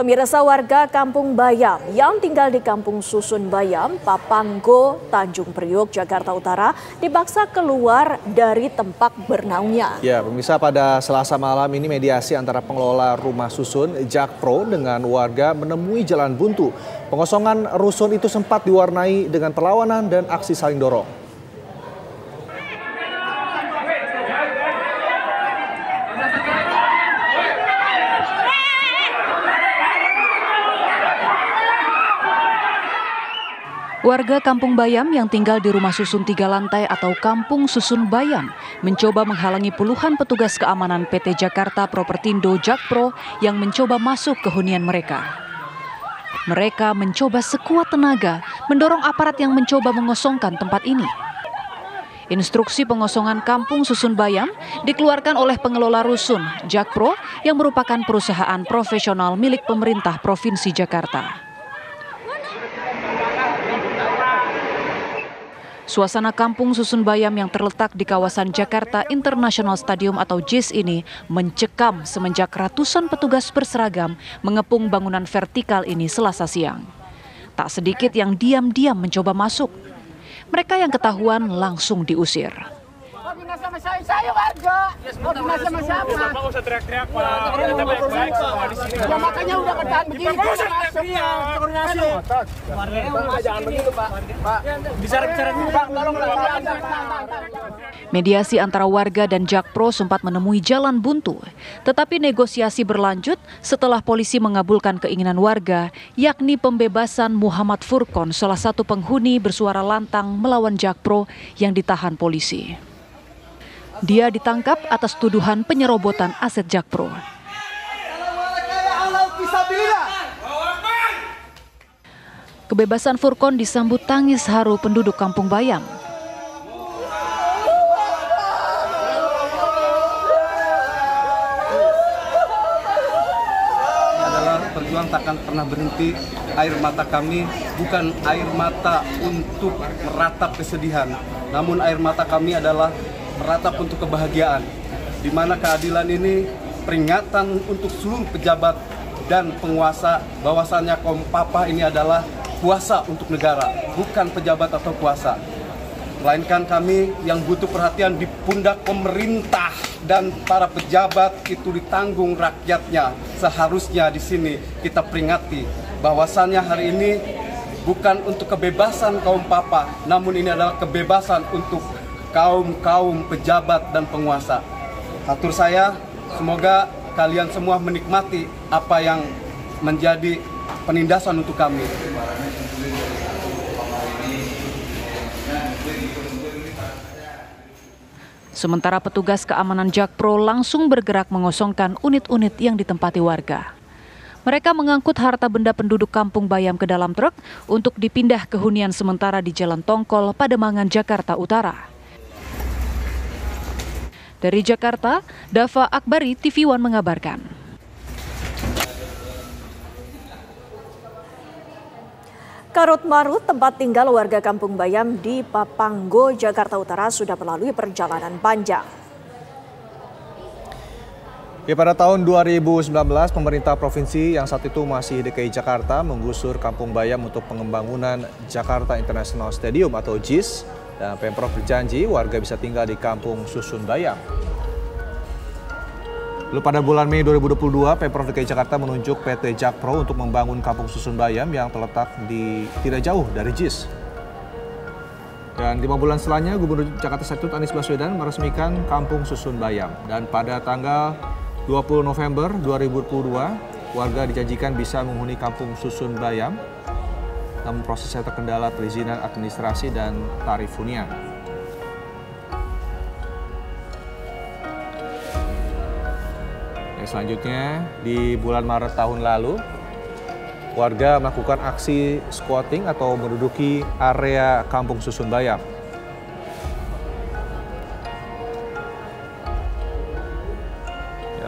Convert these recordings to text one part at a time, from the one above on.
Pemirsa, warga Kampung Bayam yang tinggal di Kampung Susun Bayam, Papanggo, Tanjung Priok, Jakarta Utara dipaksa keluar dari tempat bernaungnya. Ya, pemirsa, pada Selasa malam ini mediasi antara pengelola rumah susun Jakpro dengan warga menemui jalan buntu. Pengosongan rusun itu sempat diwarnai dengan perlawanan dan aksi saling dorong. Warga Kampung Bayam yang tinggal di rumah susun 3 lantai atau Kampung Susun Bayam mencoba menghalangi puluhan petugas keamanan PT Jakarta Propertindo Jakpro yang mencoba masuk ke hunian mereka. Mereka mencoba sekuat tenaga mendorong aparat yang mencoba mengosongkan tempat ini. Instruksi pengosongan Kampung Susun Bayam dikeluarkan oleh pengelola rusun Jakpro yang merupakan perusahaan profesional milik pemerintah Provinsi Jakarta. Suasana Kampung Susun Bayam yang terletak di kawasan Jakarta International Stadium atau JIS ini mencekam semenjak ratusan petugas berseragam mengepung bangunan vertikal ini Selasa siang. Tak sedikit yang diam-diam mencoba masuk. Mereka yang ketahuan langsung diusir. Koordinasi sama saya warga. Koordinasi sama siapa? Bapak usah teriak-teriak, Pak. Kita baik-baik semua di sini. Ya makanya udah bertahan begini. Koordinasi. Jangan begitu, Pak. Pak, bicara dulu, Pak. Tolong. Mediasi antara warga dan Jakpro sempat menemui jalan buntu. Tetapi negosiasi berlanjut setelah polisi mengabulkan keinginan warga, yakni pembebasan Muhammad Furkon, salah satu penghuni bersuara lantang melawan Jakpro yang ditahan polisi. Dia ditangkap atas tuduhan penyerobotan aset Jakpro. Kebebasan Furkon disambut tangis haru penduduk Kampung Bayam. Perjuangan takkan pernah berhenti. Air mata kami bukan air mata untuk meratap kesedihan, namun air mata kami adalah meratap untuk kebahagiaan, di mana keadilan ini peringatan untuk seluruh pejabat dan penguasa bahwasannya kaum papa ini adalah kuasa untuk negara, bukan pejabat atau kuasa. Melainkan kami yang butuh perhatian di pundak pemerintah dan para pejabat itu ditanggung rakyatnya. Seharusnya di sini kita peringati bahwasannya hari ini bukan untuk kebebasan kaum papa, namun ini adalah kebebasan untuk kaum pejabat dan penguasa. Hatur saya, semoga kalian semua menikmati apa yang menjadi penindasan untuk kami. Sementara petugas keamanan Jakpro langsung bergerak mengosongkan unit-unit yang ditempati warga. Mereka mengangkut harta benda penduduk Kampung Bayam ke dalam truk untuk dipindah ke hunian sementara di Jalan Tongkol, Pademangan, Jakarta Utara. Dari Jakarta, Dava Akbari, TV One mengabarkan. Karut-marut tempat tinggal warga Kampung Bayam di Papanggo, Jakarta Utara sudah melalui perjalanan panjang. Ya, pada tahun 2019, pemerintah provinsi yang saat itu masih DKI Jakarta menggusur Kampung Bayam untuk pengembangan Jakarta International Stadium atau JIS. Dan Pemprov berjanji warga bisa tinggal di Kampung Susun Bayam. Lalu pada bulan Mei 2022, Pemprov DKI Jakarta menunjuk PT Jakpro untuk membangun Kampung Susun Bayam yang terletak tidak jauh dari JIS. Dan 5 bulan setelahnya, Gubernur Jakarta saat itu Anies Baswedan meresmikan Kampung Susun Bayam. Dan pada tanggal 20 November 2022, warga dijanjikan bisa menghuni Kampung Susun Bayam. Namun prosesnya terkendala perizinan administrasi dan tarif hunian. Selanjutnya, di bulan Maret tahun lalu, warga melakukan aksi squatting atau menduduki area Kampung Susun Bayam.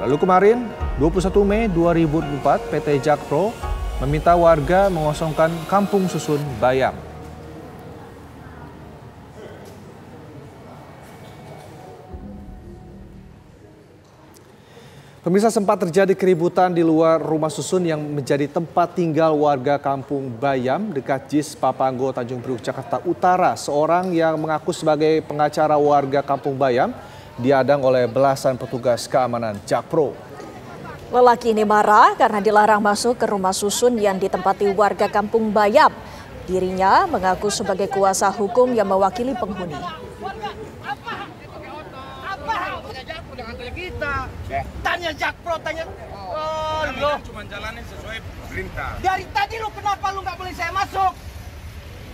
Lalu kemarin, 21 Mei 2004, PT Jakpro meminta warga mengosongkan Kampung Susun Bayam. Pemirsa, sempat terjadi keributan di luar rumah susun yang menjadi tempat tinggal warga Kampung Bayam dekat JIS Papanggo, Tanjung Priok, Jakarta Utara. Seorang yang mengaku sebagai pengacara warga Kampung Bayam diadang oleh belasan petugas keamanan Jakpro. Lelaki ini marah karena dilarang masuk ke rumah susun yang ditempati warga Kampung Bayam. Dirinya mengaku sebagai kuasa hukum yang mewakili penghuni. Kita tanya Jakpro, tanya lo cuma jalanin sesuai perintah. dari tadi lo kenapa lo nggak boleh saya masuk?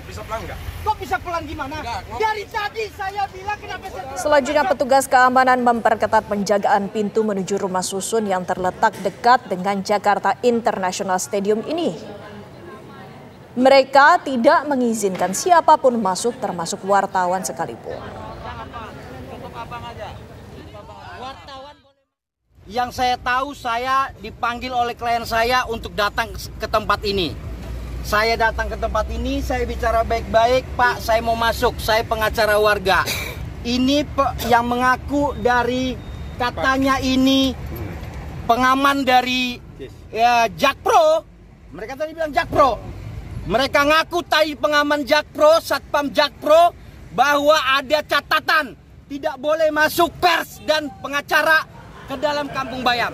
Bisa pelan nggak? Kok bisa pelan gimana? Dari tadi saya bilang kenapa saya... Selanjutnya petugas keamanan memperketat penjagaan pintu menuju rumah susun yang terletak dekat dengan Jakarta International Stadium ini. Mereka tidak mengizinkan siapapun masuk termasuk wartawan sekalipun. Yang saya tahu, saya dipanggil oleh klien saya untuk datang ke tempat ini. Saya datang ke tempat ini, saya bicara baik-baik, Pak, saya mau masuk, saya pengacara warga. Ini yang mengaku dari, katanya ini pengaman dari Jakpro. Mereka tadi bilang Jakpro. Mereka ngaku tadi pengaman Jakpro, Satpam Jakpro, bahwa ada catatan tidak boleh masuk pers dan pengacara ke dalam Kampung Bayam.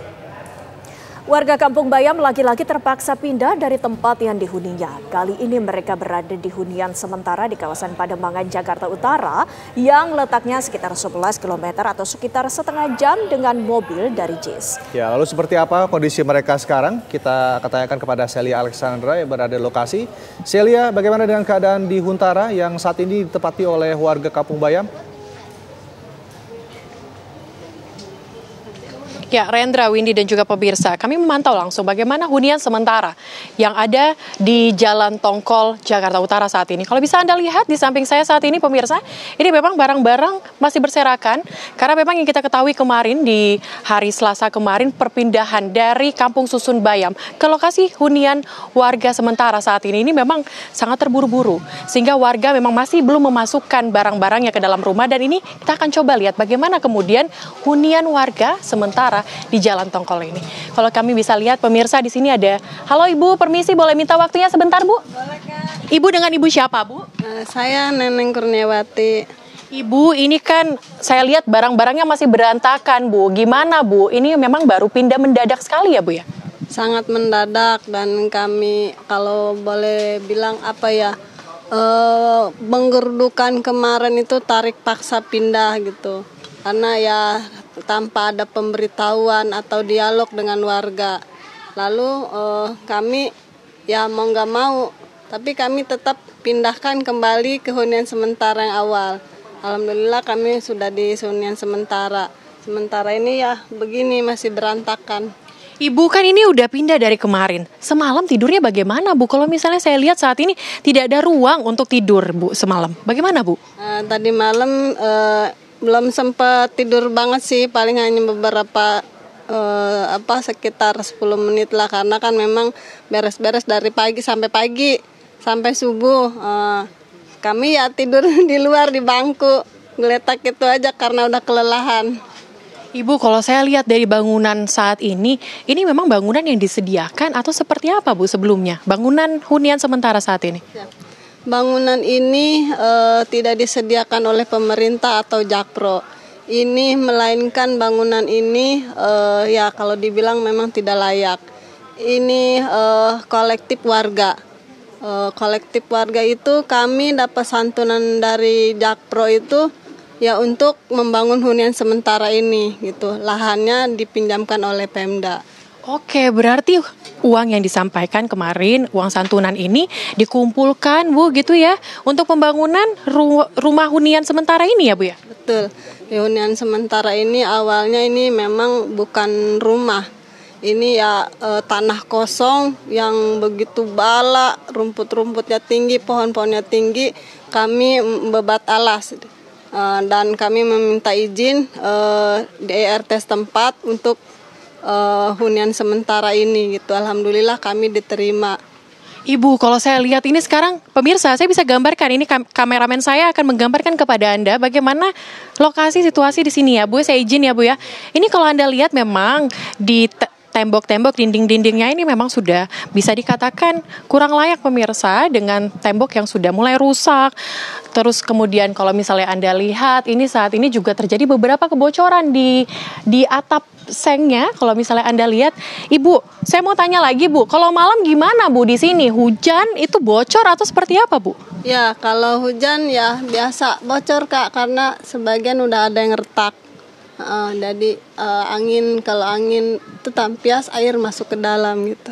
Warga Kampung Bayam laki-laki terpaksa pindah dari tempat yang dihuninya. Kali ini mereka berada di hunian sementara di kawasan Pademangan, Jakarta Utara yang letaknya sekitar 11 km atau sekitar setengah jam dengan mobil dari JIS. Ya, lalu seperti apa kondisi mereka sekarang? Kita akan tanyakan kepada Celia Alexandra yang berada di lokasi. Celia, bagaimana dengan keadaan di Huntara yang saat ini ditempati oleh warga Kampung Bayam? Ya, Rendra, Windy dan juga pemirsa, kami memantau langsung bagaimana hunian sementara yang ada di Jalan Tongkol, Jakarta Utara saat ini. Kalau bisa Anda lihat di samping saya saat ini, pemirsa, ini memang barang-barang masih berserakan karena memang yang kita ketahui kemarin di hari Selasa kemarin perpindahan dari Kampung Susun Bayam ke lokasi hunian warga sementara saat ini memang sangat terburu-buru sehingga warga memang masih belum memasukkan barang-barangnya ke dalam rumah, dan ini kita akan coba lihat bagaimana kemudian hunian warga sementara di Jalan Tongkol ini. Kalau kami bisa lihat, pemirsa, di sini ada. Halo Ibu, permisi, boleh minta waktunya sebentar, Bu? Boleh, Kak. Ibu dengan Ibu siapa, Bu? Saya Neneng Kurniawati. Ibu, ini kan saya lihat barang-barangnya masih berantakan, Bu. Gimana, Bu? Ini memang baru pindah mendadak sekali ya, Bu ya? Sangat mendadak, dan kami kalau boleh bilang menggerdukan kemarin itu tarik paksa pindah gitu. Karena ya tanpa ada pemberitahuan atau dialog dengan warga. Lalu kami ya mau nggak mau, tapi kami tetap pindahkan kembali ke hunian sementara yang awal. Alhamdulillah kami sudah di hunian sementara. Sementara ini ya begini, masih berantakan. Ibu, kan ini udah pindah dari kemarin. Semalam tidurnya bagaimana, Bu? Kalau misalnya saya lihat saat ini tidak ada ruang untuk tidur, Bu, semalam. Bagaimana, Bu? Tadi malam belum sempat tidur banget sih, paling hanya beberapa sekitar 10 menit lah, karena kan memang beres-beres dari pagi sampai subuh. Kami ya tidur di luar di bangku, ngeletak itu aja karena udah kelelahan. Ibu, kalau saya lihat dari bangunan saat ini memang bangunan yang disediakan atau seperti apa, Bu, sebelumnya? Bangunan hunian sementara saat ini? Ya. Bangunan ini tidak disediakan oleh pemerintah atau Jakpro. Ini melainkan bangunan ini ya kalau dibilang memang tidak layak. Ini kolektif warga. Kolektif warga itu kami dapat santunan dari Jakpro itu ya untuk membangun hunian sementara ini gitu. Lahannya dipinjamkan oleh Pemda. Oke, berarti uang yang disampaikan kemarin, uang santunan ini dikumpulkan, Bu, gitu ya, untuk pembangunan rumah hunian sementara ini ya, Bu ya? Betul. Hunian sementara ini awalnya ini memang bukan rumah. Ini ya tanah kosong yang begitu bala, rumput-rumputnya tinggi, pohon-pohonnya tinggi. Kami membebat alas dan kami meminta izin di ERT setempat untuk hunian sementara ini gitu. Alhamdulillah kami diterima. Ibu, kalau saya lihat ini sekarang, pemirsa, saya bisa gambarkan, ini kameramen saya akan menggambarkan kepada Anda bagaimana lokasi situasi di sini ya Bu, saya izin ya Bu ya. Ini kalau Anda lihat memang di tembok-tembok, dinding-dindingnya ini memang sudah bisa dikatakan kurang layak pemirsa, dengan tembok yang sudah mulai rusak. Terus kemudian kalau misalnya Anda lihat, ini saat ini juga terjadi beberapa kebocoran di atap sengnya. Kalau misalnya Anda lihat, Ibu, saya mau tanya lagi Bu, kalau malam gimana Bu di sini? Hujan itu bocor atau seperti apa Bu? Ya, kalau hujan ya biasa bocor Kak, karena sebagian udah ada yang retak. Jadi kalau angin itu tampias, air masuk ke dalam gitu.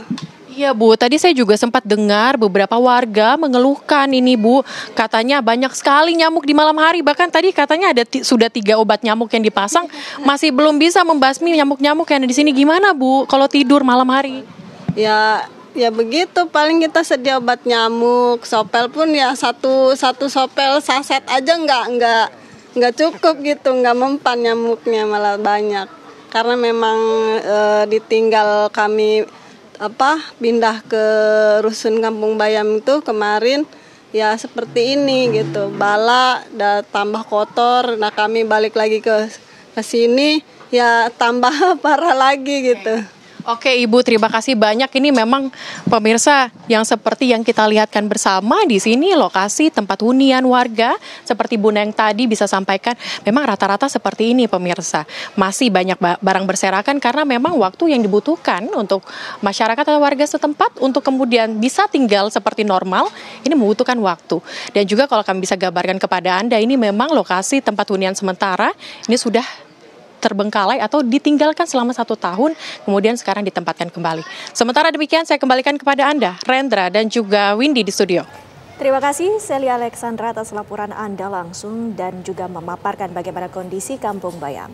Iya Bu, tadi saya juga sempat dengar beberapa warga mengeluhkan ini Bu, katanya banyak sekali nyamuk di malam hari, bahkan tadi katanya ada sudah 3 obat nyamuk yang dipasang, masih belum bisa membasmi nyamuk-nyamuk yang ada di sini. Gimana Bu kalau tidur malam hari? Ya begitu, paling kita sedia obat nyamuk, sopel pun ya satu sopel saset aja nggak cukup gitu, nggak mempan nyamuknya, malah banyak. Karena memang ditinggal kami pindah ke Rusun Kampung Bayam itu kemarin ya seperti ini gitu, bala udah tambah kotor. Nah kami balik lagi ke sini ya tambah parah lagi gitu. Oke Ibu, terima kasih banyak. Ini memang pemirsa yang seperti yang kita lihatkan bersama di sini, lokasi tempat hunian warga seperti Bu Neng tadi bisa sampaikan, memang rata-rata seperti ini pemirsa. Masih banyak barang berserakan karena memang waktu yang dibutuhkan untuk masyarakat atau warga setempat untuk kemudian bisa tinggal seperti normal, ini membutuhkan waktu. Dan juga kalau kami bisa gambarkan kepada Anda, ini memang lokasi tempat hunian sementara, ini sudah terbengkalai atau ditinggalkan selama 1 tahun, kemudian sekarang ditempatkan kembali. Sementara demikian, saya kembalikan kepada Anda, Rendra dan juga Windy di studio. Terima kasih Celia Alexandra atas laporan Anda langsung dan juga memaparkan bagaimana kondisi Kampung Bayam.